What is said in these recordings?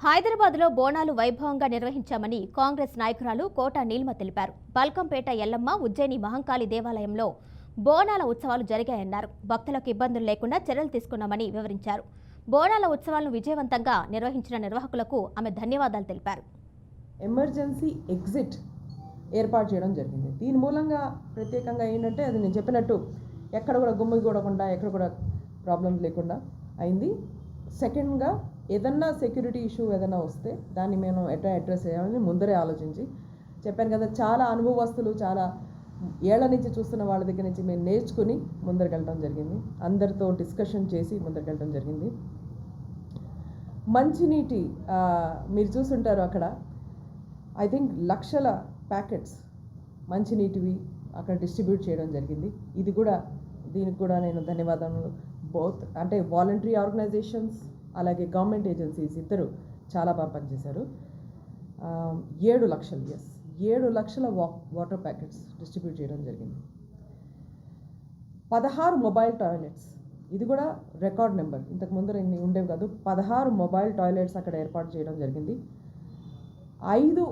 హైదరాబాద్లో బోనాలు వైభవంగా నిర్వహించామని కాంగ్రెస్ నాయకురాలు కోట నీల్మ తెలిపారు. బల్కంపేట ఎల్లమ్మ, ఉజ్జయిని మహంకాళి దేవాలయంలో బోనాల ఉత్సవాలు జరిగాయన్నారు. భక్తులకు ఇబ్బందులు లేకుండా చర్యలు తీసుకున్నామని వివరించారు. బోనాల ఉత్సవాలను విజయవంతంగా నిర్వహించిన నిర్వాహకులకు ఆమె ధన్యవాదాలు తెలిపారు. ఎమర్జెన్సీ ఎగ్జిట్ ఏర్పాటు చేయడం జరిగింది. దీని మూలంగా ప్రత్యేకంగా ఏంటంటే అది నేను చెప్పినట్టు ఎక్కడ కూడా గుమ్మి కూడకుండా ఎక్కడ కూడా ప్రాబ్లమ్స్ లేకుండా అయింది. సెకండ్గా ఏదన్నా సెక్యూరిటీ ఇష్యూ ఏదైనా వస్తే దాన్ని మేము ఎట్లా అడ్రస్ చేయాలని ముందరే ఆలోచించి చెప్పాను కదా. చాలా అనుభవస్తులు, చాలా ఏళ్ల నుంచి చూస్తున్న వాళ్ళ దగ్గర నుంచి మేము నేర్చుకుని ముందరికెళ్ళడం జరిగింది. అందరితో డిస్కషన్ చేసి ముందరికెళ్ళడం జరిగింది. మంచినీటి మీరు చూసుంటారు అక్కడ ఐ థింక్ లక్షల ప్యాకెట్స్ మంచినీటివి అక్కడ డిస్ట్రిబ్యూట్ చేయడం జరిగింది. ఇది కూడా దీనికి కూడా నేను ధన్యవాదాలు. బోత్ అంటే వాలంటరీ ఆర్గనైజేషన్స్ అలాగే గవర్నమెంట్ ఏజెన్సీస్ ఇద్దరు చాలా బాగా పనిచేశారు. 7 లక్షల వాటర్ ప్యాకెట్స్ డిస్ట్రిబ్యూట్ చేయడం జరిగింది. 16 మొబైల్ టాయిలెట్స్, ఇది కూడా రికార్డ్ నెంబర్. ఇంతకుముందు ఇన్ని ఉండేవి కాదు. 16 మొబైల్ టాయిలెట్స్ అక్కడ ఏర్పాటు చేయడం జరిగింది. 5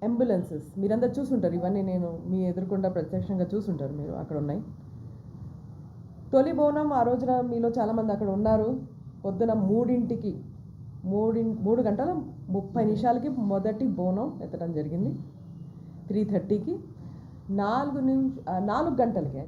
అంబులెన్సెస్ మీరందరూ చూసుంటారు. ఇవన్నీ నేను మీ ఎదురుకుండా ప్రత్యక్షంగా చూసుంటారు. మీరు అక్కడ ఉన్నాయి. తొలి బోనం ఆ రోజున మీలో చాలామంది అక్కడ ఉన్నారు. పొద్దున 3:30 మొదటి బోనం ఎత్తడం జరిగింది. 3:30కి 4 గంటలకి